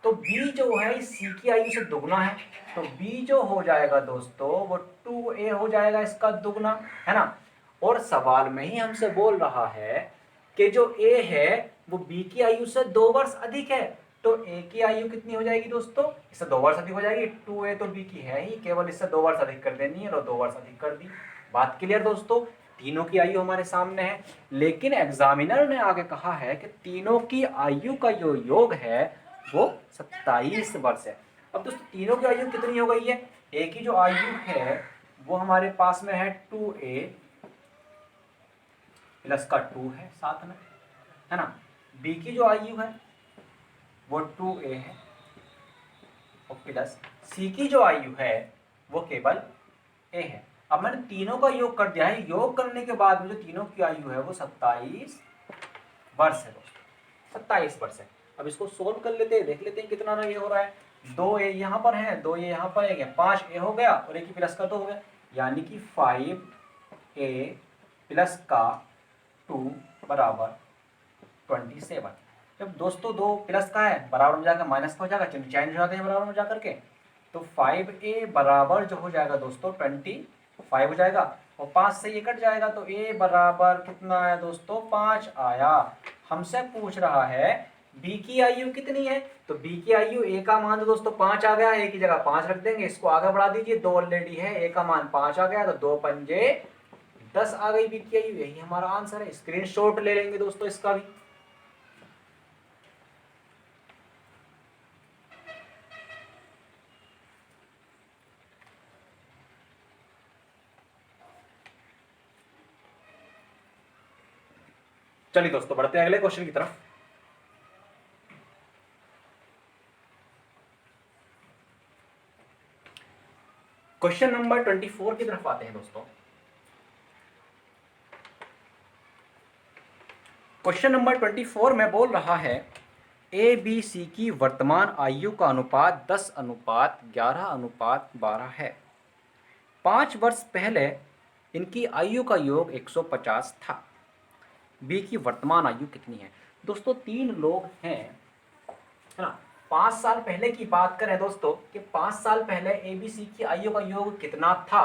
तो बी जो है सी की आयु से दुगना है, तो बी जो हो जाएगा दोस्तों वो 2a हो जाएगा, इसका दुगना, है ना। और सवाल में ही हमसे बोल रहा है कि जो a है वो b की आयु से 2 वर्ष अधिक है, तो a की आयु कितनी हो जाएगी दोस्तों, इससे 2 वर्ष अधिक हो जाएगी। 2a तो b की है ही, केवल इससे 2 वर्ष अधिक कर देनी है, और 2 वर्ष अधिक कर दी। बात क्लियर दोस्तों। तीनों की आयु हमारे सामने है, लेकिन एग्जामिनर ने आगे कहा है कि तीनों की आयु का जो योग है वो 27 वर्ष है। अब दोस्तों तीनों की आयु कितनी हो गई है, ए की जो आयु है वो हमारे पास में है 2a प्लस का 2 है साथ में, है ना। बी की जो आयु है वो 2a है और प्लस सी की जो आयु है वो केवल a है। अब मैंने तीनों का योग कर दिया है, योग करने के बाद में जो तीनों की आयु है वो 27 वर्ष है दोस्तों, 27 वर्ष है। अब इसको सोल्व कर लेते हैं, देख लेते हैं कितना ये हो रहा है। 2a यहाँ पर है, 2a यहाँ पर है, 5a हो गया और एक ही प्लस का 2 हो गया, यानी कि 5a प्लस का 2 बराबर 27। जब दोस्तों 2 प्लस का है बराबर में जाकर माइनस का हो जाएगा, चिन्ह चेंज हो जाते हैं बराबर में जाकर के, तो 5a बराबर जो हो जाएगा दोस्तों 25 हो जाएगा, और 5 से ये कट जाएगा, तो a बराबर कितना आया दोस्तों 5 आया। हमसे पूछ रहा है b की आयु कितनी है, तो b की आयु a का मान तो दोस्तों 5 आ गया, a की जगह 5 रख देंगे, इसको आगे बढ़ा दीजिए, 2 ऑलरेडी है, a का मान 5 आ गया, तो 2 पंजे 10 आ गई b की आयु, यही हमारा आंसर है। स्क्रीनशॉट ले लेंगे दोस्तों इसका भी। चलिए दोस्तों बढ़ते हैं अगले क्वेश्चन की तरफ। क्वेश्चन नंबर 24 की तरफ आते हैं दोस्तों। क्वेश्चन नंबर 24 में बोल रहा है ए बी सी की वर्तमान आयु का अनुपात 10:11:12 है। 5 वर्ष पहले इनकी आयु का योग 150 था। बी की वर्तमान आयु कितनी है। दोस्तों 3 लोग हैं, है ना। 5 साल पहले की बात करें दोस्तों कि 5 साल पहले एबीसी की आयु का योग कितना था,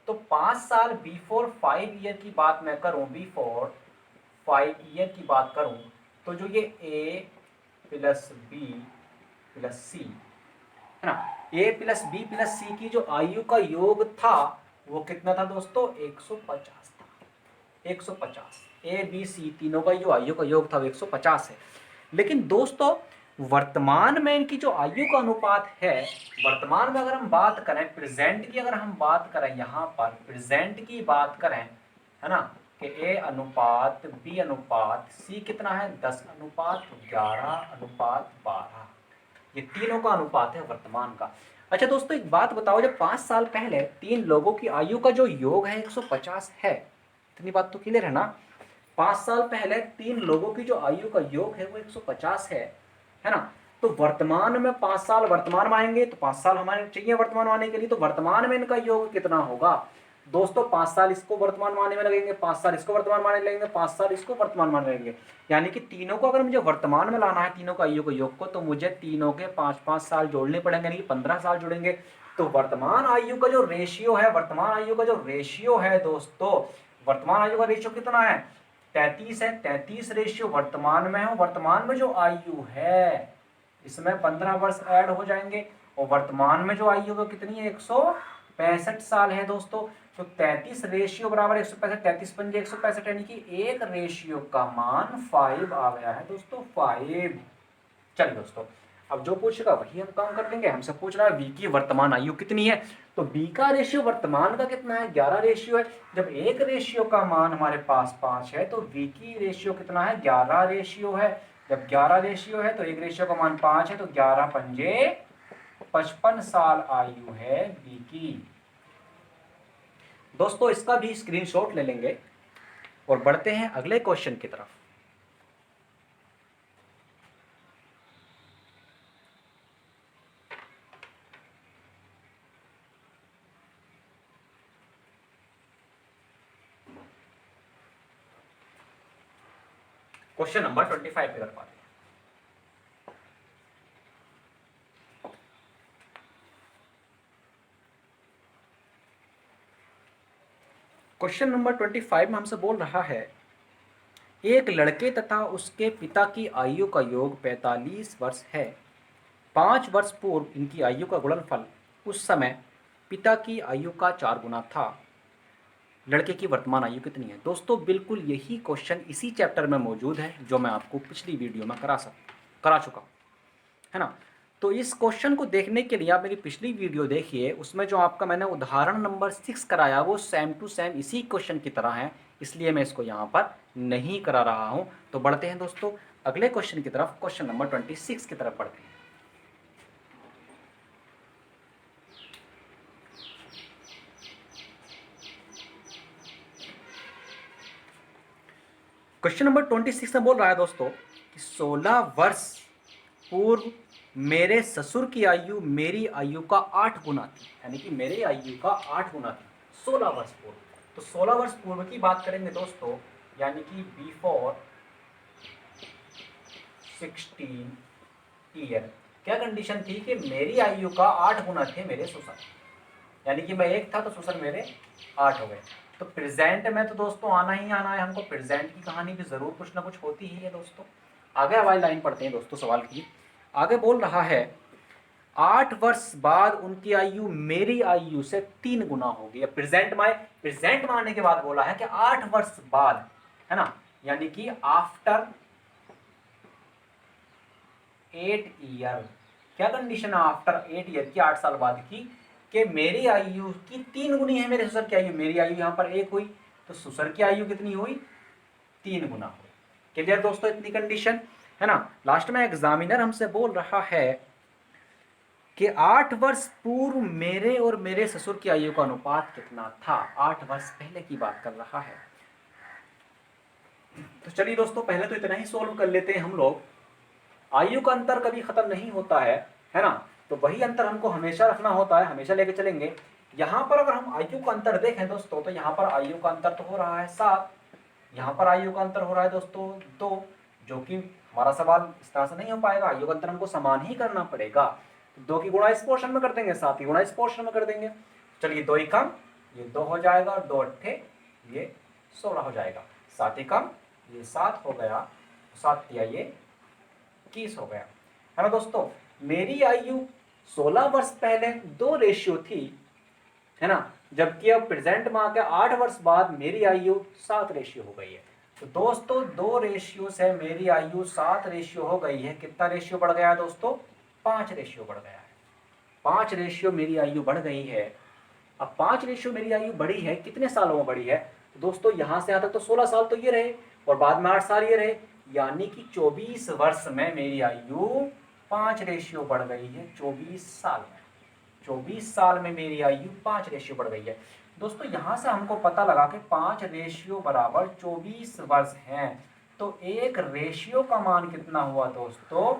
तो 5 साल बिफोर 5 ईयर की बात मैं करूं, बिफोर 5 ईयर की बात करूं, तो जो ये ए प्लस बी प्लस सी है ना, ए प्लस बी प्लस सी की जो आयु का योग था वो कितना था दोस्तों, 150 था। 150 ए बी सी तीनों का जो आयु का योग था वो 150 है। लेकिन दोस्तों वर्तमान में इनकी जो आयु का अनुपात है, वर्तमान में अगर हम बात करें, प्रेजेंट की अगर हम बात करें, यहाँ पर प्रेजेंट की बात करें, है ना, कि ए अनुपात बी अनुपात सी कितना है, 10 अनुपात 11 अनुपात 12, ये तीनों का अनुपात है वर्तमान का। अच्छा दोस्तों एक बात बताओ, जब 5 साल पहले 3 लोगों की आयु का जो योग है 150 है, इतनी बात तो क्लियर है ना। 5 साल पहले 3 लोगों की जो आयु का योग है वो 150 है ना। तो वर्तमान में 5 साल वर्तमान में आएंगे, तो 5 साल हमारे चाहिए वर्तमान में आने के लिए, तो वर्तमान में इनका योग कितना होगा दोस्तों, 5 साल इसको वर्तमान मानने में लगेंगे, 5 साल इसको वर्तमान मानने लगेंगे, 5 साल इसको वर्तमान मानने लगेंगे, यानी कि तीनों को अगर मुझे वर्तमान में लाना है, तीनों का आयु के योग को, तो मुझे तीनों के 5-5 साल जोड़ने पड़ेंगे, यानी कि 15 साल जोड़ेंगे। तो वर्तमान आयु का जो रेशियो है, वर्तमान आयु का जो रेशियो है दोस्तों, वर्तमान आयु का रेशियो कितना है, 33 है। 33 रेशियो वर्तमान में है, वर्तमान में जो आयु है इसमें 15 वर्ष ऐड हो जाएंगे, और वर्तमान में जो आयु है कितनी है, 165 साल है दोस्तों। तो 33 रेशियो बराबर 165, 33 पंजे 165, यानी कि एक रेशियो का मान 5 आ गया है दोस्तों, 5। चलिए दोस्तों अब जो पूछेगा वही हम काम कर लेंगे। हमसे पूछ रहा है बी की वर्तमान आयु कितनी है, तो बी का रेशियो वर्तमान का कितना है, 11 रेशियो है। जब एक रेशियो का मान हमारे पास 5 है तो बी की रेशियो कितना है, 11 रेशियो है। जब 11 रेशियो है तो एक रेशियो का मान 5 है, तो 11 पंजे 55 साल आयु है बी की। दोस्तों इसका भी स्क्रीनशॉट ले लेंगे और बढ़ते हैं अगले क्वेश्चन की तरफ। क्वेश्चन नंबर 25 पे कर पाते हैं। क्वेश्चन नंबर 25 में हमसे बोल रहा है, एक लड़के तथा उसके पिता की आयु का योग 45 वर्ष है। 5 वर्ष पूर्व इनकी आयु का गुणनफल उस समय पिता की आयु का 4 गुना था। लड़के की वर्तमान आयु कितनी है। दोस्तों बिल्कुल यही क्वेश्चन इसी चैप्टर में मौजूद है जो मैं आपको पिछली वीडियो में करा चुका हूँ, है ना। तो इस क्वेश्चन को देखने के लिए आप मेरी पिछली वीडियो देखिए, उसमें जो आपका मैंने उदाहरण नंबर 6 कराया वो सेम टू सेम इसी क्वेश्चन की तरह है, इसलिए मैं इसको यहाँ पर नहीं करा रहा हूँ। तो बढ़ते हैं दोस्तों अगले क्वेश्चन की तरफ, क्वेश्चन नंबर 26 की तरफ बढ़ते हैं। क्वेश्चन नंबर 26 में बोल रहा है दोस्तों कि 16 वर्ष पूर्व मेरे ससुर की आयु मेरी आयु का 8 गुना थी, यानी कि मेरी आयु का 8 गुना थी 16 वर्ष पूर्व। तो 16 वर्ष पूर्व की बात करेंगे दोस्तों, यानी कि बिफोर 16 ईयर, क्या कंडीशन थी कि मेरी आयु का 8 गुना थे मेरे ससुर, यानी कि मैं 1 था तो ससुर मेरे 8 हो गए। तो प्रेजेंट में तो दोस्तों आना ही आना है हमको, प्रेजेंट की कहानी भी जरूर कुछ ना कुछ होती ही है दोस्तों। आगे वाली लाइन पढ़ते हैं दोस्तों सवाल की। आगे बोल रहा है 8 वर्ष बाद उनकी आयु मेरी आयु से 3 गुना होगी। प्रेजेंट में आने के बाद बोला है कि 8 वर्ष बाद, है ना, यानी कि आफ्टर 8 ईयर। क्या कंडीशन है आफ्टर 8 ईयर की, 8 साल बाद की, कि मेरी आयु की 3 गुनी है मेरे ससुर की आयु। मेरी आयु यहाँ पर 1 हुई तो ससुर की आयु कितनी हुई, 3 गुना हुई। क्लियर दोस्तों इतनी कंडीशन, है ना। लास्ट में एग्जामिनर हमसे बोल रहा है कि 8 वर्ष पूर्व मेरे और मेरे ससुर की आयु का अनुपात कितना था। 8 वर्ष पहले की बात कर रहा है। तो चलिए दोस्तों पहले तो इतना ही सोल्व कर लेते हैं हम लोग। आयु का अंतर कभी खत्म नहीं होता है ना। तो वही अंतर हमको हमेशा रखना होता है, हमेशा लेके चलेंगे। यहाँ पर अगर हम आयु का अंतर देखें दोस्तों, तो यहाँ पर आयु का अंतर तो हो रहा है 7, यहाँ पर आयु का अंतर हो रहा है दोस्तों 2, जो कि हमारा सवाल इस तरह से नहीं हो पाएगा, योग अंतर हमको समान ही करना पड़ेगा। 2 की गुणा इस पोर्शन में कर देंगे, 7 की गुणा इस पोर्शन में कर देंगे। चलिए 2 ही कम, ये 2 हो जाएगा, और 2 अट्ठे ये 16 हो जाएगा। 7 ही कम, ये 7 हो गया, 7 दिया ये 21 हो गया, है ना दोस्तों। मेरी आयु 16 वर्ष पहले 2 रेशियो थी, है ना, जबकि अब प्रेजेंट में आकर 8 वर्ष बाद मेरी आयु 7 रेशियो हो गई है। तो दोस्तों 2 रेशियो से मेरी आयु 7 रेशियो हो गई है। कितना रेशियो बढ़ गया है दोस्तों? 5 रेशियो बढ़ गया है। 5 रेशियो मेरी आयु बढ़ गई है। अब 5 रेशियो मेरी आयु बढ़ी है, कितने सालों में बढ़ी है? तो दोस्तों यहाँ से यहाँ तक तो 16 साल तो ये रहे, और बाद में 8 साल ये रहे, यानी कि 24 वर्ष में मेरी आयु 5 रेशियो बढ़ गई है। 24 साल में, 24 साल में मेरी आयु 5 रेशियो बढ़ गई है। दोस्तों यहाँ से हमको पता लगा कि 5 रेशियो बराबर 24 वर्ष हैं। तो एक रेशियो का मान कितना हुआ दोस्तों?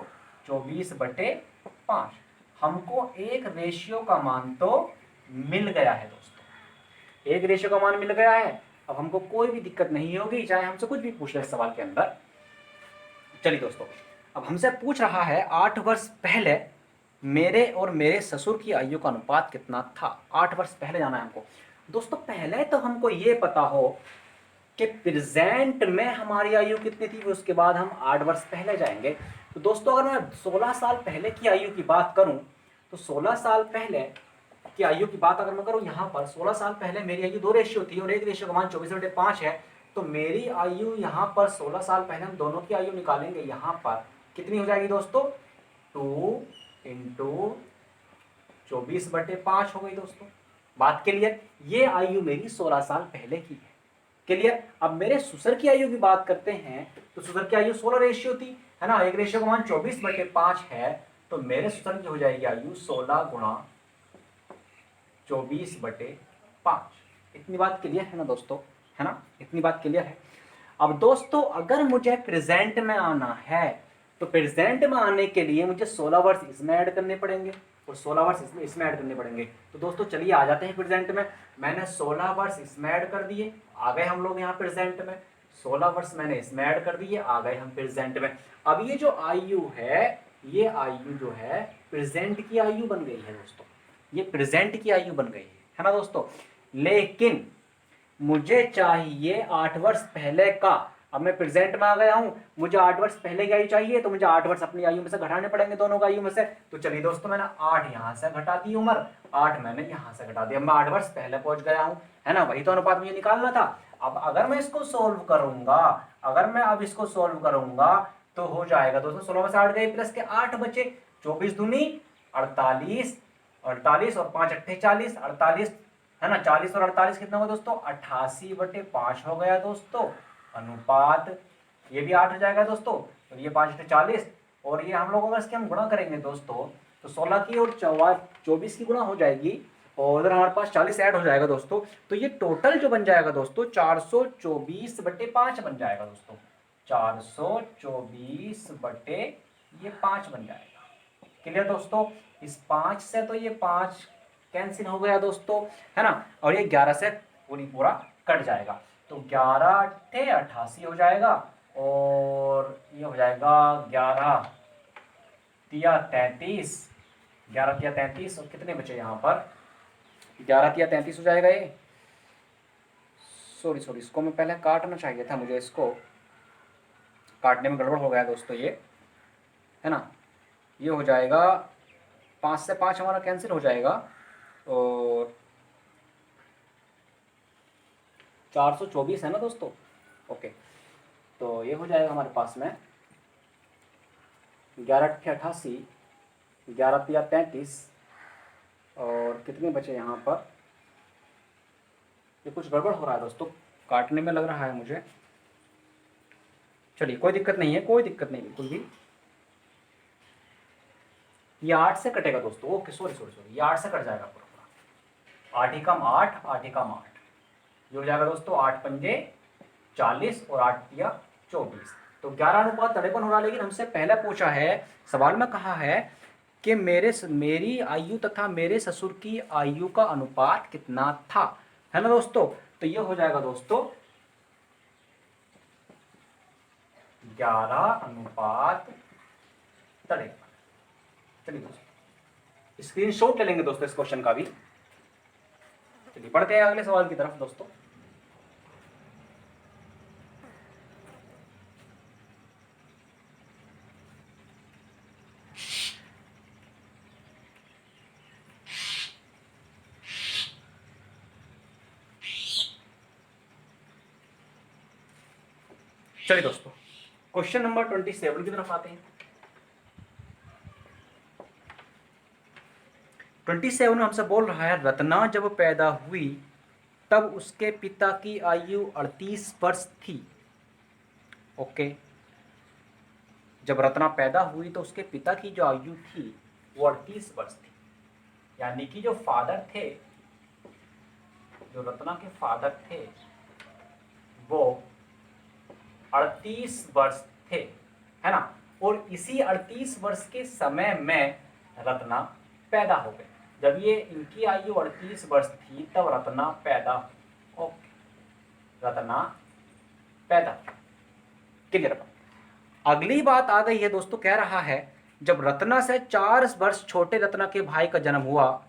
24/5। हमको एक रेशियो का मान तो मिल गया है दोस्तों, एक रेशियो का मान मिल गया है। अब हमको कोई भी दिक्कत नहीं होगी, चाहे हमसे कुछ भी पूछ ले सवाल के अंदर। चलिए दोस्तों, अब हमसे पूछ रहा है 8 वर्ष पहले मेरे और मेरे ससुर की आयु का अनुपात कितना था। 8 वर्ष पहले जाना है हमको। दोस्तों पहले तो हमको ये पता हो कि प्रेजेंट में हमारी आयु कितनी थी, उसके बाद हम 8 वर्ष पहले जाएंगे। तो दोस्तों अगर मैं 16 साल पहले की आयु की बात करूं, तो 16 साल पहले की आयु की बात अगर मैं करूं, यहाँ पर 16 साल पहले मेरी आयु 2 रेशियो थी और एक रेशियो का मान 24/5 है। तो मेरी आयु यहाँ पर 16 साल पहले हम दोनों की आयु निकालेंगे, यहाँ पर कितनी हो जाएगी दोस्तों? 2 × 24/5 हो गई दोस्तों। बात क्लियर? ये आयु मेरी 16 साल पहले की है। क्लियर? अब मेरे ससुर की आयु की बात करते हैं, तो ससुर की आयु 16 रेशियो थी, है ना, एक रेशियो का मान 24/5 है। तो मेरे ससुर की हो जाएगी आयु 16 × 24/5। इतनी बात क्लियर है ना दोस्तों? है ना, इतनी बात क्लियर है। अब दोस्तों अगर मुझे प्रेजेंट में आना है, तो प्रेजेंट में आने के लिए मुझे 16 वर्ष इसमें ऐड करने पड़ेंगे और 16 वर्ष इसमें ऐड करने पड़ेंगे। तो दोस्तों चलिए आ जाते हैं प्रेजेंट में। मैंने 16 वर्ष इसमें ऐड कर दिए, आ गए हम लोग यहाँ प्रेजेंट में। 16 वर्ष मैंने इसमें ऐड कर दिए, आ गए हम प्रेजेंट में। अब ये जो आयु है, ये आयु जो है प्रेजेंट की आयु बन गई है दोस्तों, ये प्रेजेंट की आयु बन गई है ना दोस्तों। लेकिन मुझे चाहिए 8 वर्ष पहले का। अब मैं प्रेजेंट में आ गया हूं, मुझे 8 वर्ष पहले की आयु चाहिए, तो मुझे 8 वर्ष अपनी आयु में से घटाने पड़ेंगे, दोनों का आयु में से। तो चलिए दोस्तों मैंने 8 यहां से घटा दी उम्र, 8 मैंने यहां से घटा दिया, मैं 8 वर्ष पहले पहुंच गया हूं, है ना, वही तो अनुपात मुझे निकालना था। अब अगर मैं इसको सोल्व करूंगा, अगर मैं अब इसको सोल्व करूंगा, तो हो जाएगा दोस्तों 16 में से 8 गए, प्लस के 8 बचे, 24 दूनी 48, 48 और 5 अट्ठे 40, 48, है ना, 40 और 48 कितना हुआ दोस्तों? 88/5 हो गया दोस्तों अनुपात। ये भी 8 हो जाएगा दोस्तों, और ये 5 × 40, और ये हम लोग अगर इसके हम गुणा करेंगे दोस्तों, तो 16 की और 24 की गुणा हो जाएगी, और उधर हमारे पास 40 ऐड हो जाएगा दोस्तों। तो ये टोटल जो बन जाएगा दोस्तों 424/5 बन जाएगा दोस्तों, 424/5 बन जाएगा। क्लियर दोस्तों? इस 5 से तो ये 5 कैंसिल हो गया दोस्तों, है ना, और ये 11 से पूरा कट जाएगा। तो 11 अट्ठे 88 हो जाएगा, और ये हो जाएगा 11 तिया 33, 11 तिया 33, और कितने बचे यहाँ पर? 11 तिया 33 हो जाएगा ये। सॉरी, इसको मैं पहले काटना चाहिए था, मुझे इसको काटने में गड़बड़ हो गया दोस्तों ये, है ना। ये हो जाएगा 5 से 5 हमारा कैंसिल हो जाएगा, और 424 है ना दोस्तों। ओके, तो ये हो जाएगा हमारे पास में 11 अट्ठे 88, 11 तिया 33, और कितने बचे यहाँ पर? ये कुछ गड़बड़ हो रहा है दोस्तों, काटने में लग रहा है मुझे। चलिए कोई दिक्कत नहीं है, कोई दिक्कत नहीं बिल्कुल भी। ये 8 से कटेगा दोस्तों। ओके, सॉरी, ये 8 से कट जाएगा पूरा। 8 ही कम 8, 8 ही कम 8, ये हो जाएगा दोस्तों 8 पंजे 40 और 8 तिया 24। तो 11:53 हो रहा। लेकिन हमसे पहले पूछा है, सवाल में कहा है कि मेरी आयु तथा मेरे ससुर की आयु का अनुपात कितना था, है ना दोस्तों। तो ये हो जाएगा दोस्तों 11:53। चलिए दोस्तों स्क्रीनशॉट ले लेंगे दोस्तों इस क्वेश्चन का भी। चलिए बढ़ते हैं अगले सवाल की तरफ दोस्तों। चलिए दोस्तों क्वेश्चन नंबर 27 की तरफ आते हैं। 27 में हमसे बोल रहा है रत्ना जब पैदा हुई तब उसके पिता की आयु 38 वर्ष थी। ओके, जब रत्ना पैदा हुई तो उसके पिता की जो आयु थी वो 38 वर्ष थी। यानी कि जो फादर थे, जो रत्ना के फादर थे वो 38 वर्ष थे, है ना। और इसी 38 वर्ष के समय में रत्ना पैदा हो गए। जब ये इनकी आयु 38 वर्ष थी तब रत्ना पैदा, ओके, रत्ना पैदा। क्लियर। अगली बात आ गई है दोस्तों, कह रहा है जब रत्ना से 4 वर्ष छोटे रत्ना के भाई का जन्म हुआ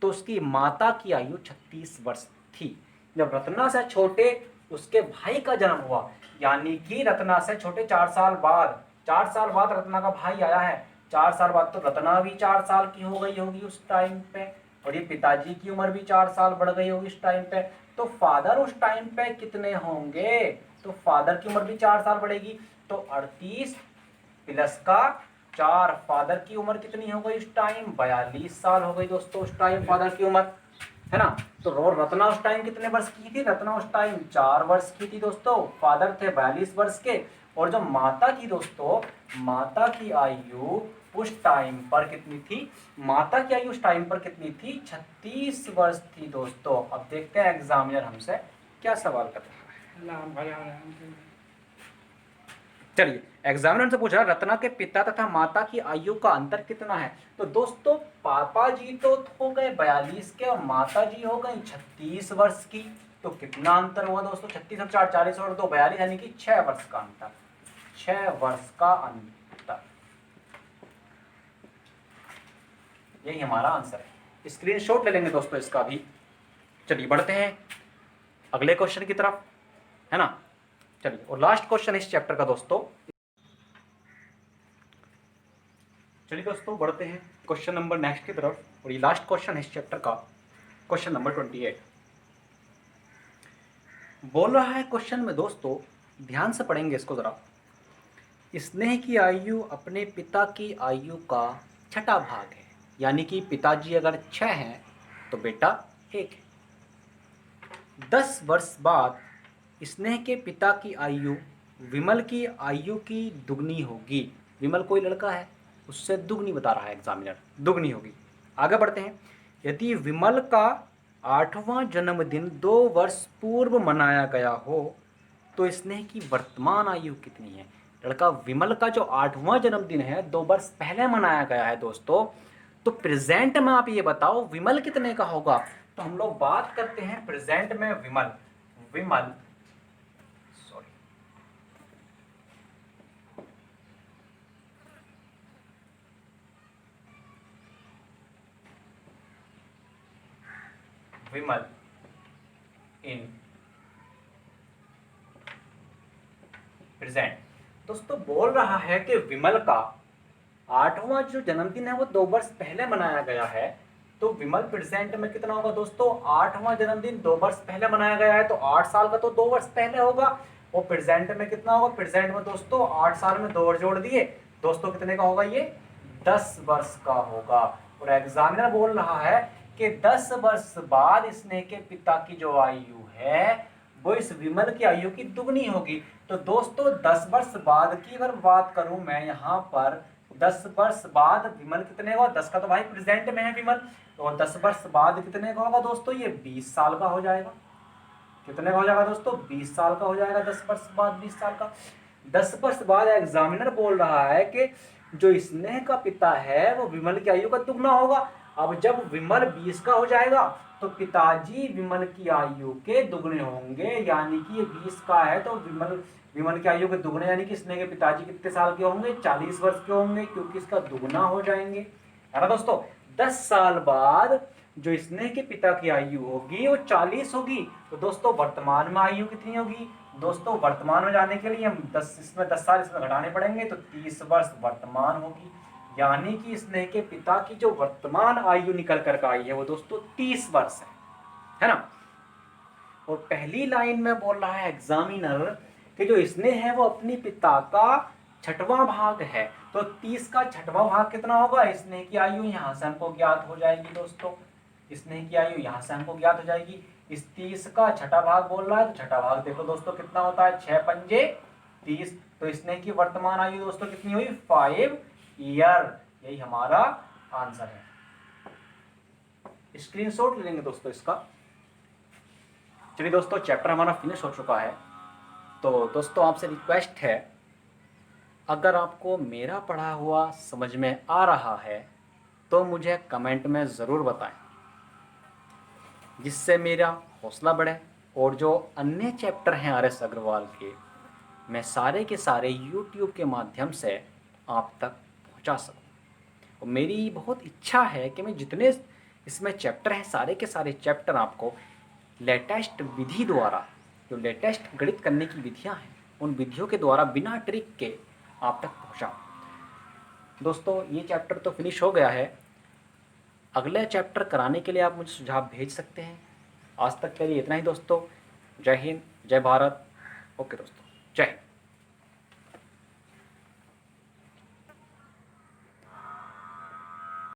तो उसकी माता की आयु 36 वर्ष थी। जब रत्ना से छोटे उसके भाई का जन्म हुआ, यानी कि रत्ना से छोटे 4 साल बाद, 4 साल बाद रत्ना का भाई आया है, 4 साल बाद तो रत्ना भी 4 साल की हो गई होगी उस टाइम पे, और ये पिताजी की उम्र भी 4 साल बढ़ गई होगी उस टाइम पे। तो फादर उस टाइम पे कितने होंगे? तो फादर की उम्र भी 4 साल बढ़ेगी। तो 38 प्लस का 4, फादर की उम्र कितनी हो गई उस टाइम? 42 साल हो गई दोस्तों उस टाइम फादर की उम्र, है ना। तो रत्ना उस टाइम कितने वर्ष की थी? रत्ना उस टाइम 4 वर्ष की थी दोस्तों, फादर थे 42 वर्ष के। और जो माता की दोस्तों, माता की आयु उस टाइम पर कितनी थी? माता की आयु उस टाइम पर कितनी थी? 36 वर्ष थी दोस्तों। अब देखते हैं एग्जामिनर हमसे क्या सवाल कर रहा है। चलिए एग्जामिनर से पूछ रहा है रत्ना के पिता तथा माता की आयु का अंतर कितना है। तो दोस्तों पापा जी तो हो गए 42 के और माता जी हो गई 36 वर्ष की। तो कितना अंतर हुआ दोस्तों? 36 और 4 40 और 2 42, यानी कि 6 वर्ष का अंतर, 6 वर्ष का अंतर। यही हमारा आंसर है। स्क्रीनशॉट ले लेंगे दोस्तों इसका भी। चलिए बढ़ते हैं अगले क्वेश्चन की तरफ, है ना। चलिए और लास्ट क्वेश्चन इस चैप्टर का दोस्तों। चलिए दोस्तों बढ़ते हैं क्वेश्चन नंबर नेक्स्ट की तरफ, और ये लास्ट क्वेश्चन है इस चैप्टर का, क्वेश्चन नंबर 28। बोल रहा है क्वेश्चन में दोस्तों, ध्यान से पढ़ेंगे इसको जरा। स्नेह की आयु अपने पिता की आयु का छठा भाग है, यानी कि पिताजी अगर 6 हैं तो बेटा 1 है। 10 वर्ष बाद स्नेह के पिता की आयु विमल की आयु की दुगनी होगी। विमल कोई लड़का है, उससे दुगनी बता रहा है एग्जामिनर, दुगनी होगी। आगे बढ़ते हैं। यदि विमल का 8वां जन्मदिन 2 वर्ष पूर्व मनाया गया हो तो स्नेह की वर्तमान आयु कितनी है। लड़का विमल का जो 8वां जन्मदिन है 2 वर्ष पहले मनाया गया है दोस्तों, तो प्रेजेंट में आप ये बताओ विमल कितने का होगा। तो हम लोग बात करते हैं प्रेजेंट में विमल, विमल विमल इन प्रेजेंट। दोस्तों बोल रहा है कि विमल का 8वां जो जन्मदिन है वो 2 वर्ष पहले मनाया गया है। तो विमल प्रेजेंट में कितना होगा दोस्तों? 8वां जन्मदिन 2 वर्ष पहले मनाया गया है तो 8 साल का तो 2 वर्ष पहले होगा। और प्रेजेंट में कितना होगा? प्रेजेंट में दोस्तों 8 साल में 2 और जोड़ दिए दोस्तों, कितने का होगा? ये 10 वर्ष का होगा। और एग्जामिनर बोल रहा है कि 10 वर्ष बाद स्नेह के पिता की जो आयु है वो इस विमल की आयु की दुगनी होगी। तो दोस्तों 10 वर्ष बाद की अगर बात करूं मैं यहाँ पर, 10 वर्ष बाद विमल कितने का? 10 का तो भाई प्रेजेंट में है विमल, तो 10 वर्ष बाद कितने का होगा दोस्तों? ये 20 साल का हो जाएगा। कितने का हो जाएगा दोस्तों? 20 साल का हो जाएगा 10 वर्ष बाद, 20 साल का। 10 वर्ष बाद एग्जामिनर बोल रहा है कि जो स्नेह का पिता है वो विमल की आयु का दुगना होगा। अब जब विमल 20 का हो जाएगा तो पिताजी विमल की आयु के दुगने होंगे, यानी कि ये 20 का है तो विमल विमन की आयु के दुगने, यानी कि स्नेह के पिताजी कितने साल के होंगे, 40 वर्ष के होंगे, क्योंकि इसका दुगना हो जाएंगे, है ना दोस्तों। 10 साल बाद जो स्नेह के पिता की आयु होगी वो 40 होगी। तो दोस्तों वर्तमान में आयु कितनी होगी दोस्तों, वर्तमान में जाने के लिए हम 10 साल इसमें घटाने पड़ेंगे, तो 30 वर्ष वर्तमान होगी। यानी कि स्नेह के पिता की जो वर्तमान आयु निकल कर आई है वो दोस्तों 30 वर्ष है ना। और पहली लाइन में बोल रहा है एग्जामिनर कि जो स्नेह है वो अपनी पिता का छठवां भाग है, तो 30 का छठवां भाग कितना होगा, स्नेह की आयु यहां से हमको ज्ञात हो जाएगी दोस्तों, स्नेह की आयु यहां से हमको ज्ञात हो जाएगी। इस 30 का छठा भाग बोल रहा है, तो छठा भाग देखो दोस्तों कितना होता है, 6 पंजे 30, तो स्नेह की वर्तमान आयु दोस्तों कितनी हुई, 5 ईयर। यही हमारा आंसर है। स्क्रीनशॉट ले लेंगे दोस्तों इसका। चलिए दोस्तों चैप्टर हमारा फिनिश हो चुका है। तो दोस्तों आपसे रिक्वेस्ट है, अगर आपको मेरा पढ़ा हुआ समझ में आ रहा है तो मुझे कमेंट में ज़रूर बताएं, जिससे मेरा हौसला बढ़े और जो अन्य चैप्टर हैं आर एस अग्रवाल के, मैं सारे के सारे यूट्यूब के माध्यम से आप तक पहुंचा सकूं। और मेरी बहुत इच्छा है कि मैं जितने इसमें चैप्टर हैं सारे के सारे चैप्टर आपको लेटेस्ट विधि द्वारा, जो लेटेस्ट गणित करने की विधियां हैं उन विधियों के द्वारा बिना ट्रिक के आप तक पहुंचाऊं। दोस्तों ये चैप्टर तो फिनिश हो गया है, अगले चैप्टर कराने के लिए आप मुझे सुझाव भेज सकते हैं। आज तक के लिए इतना ही दोस्तों। जय हिंद, जय भारत। ओके दोस्तों, जय हिंद।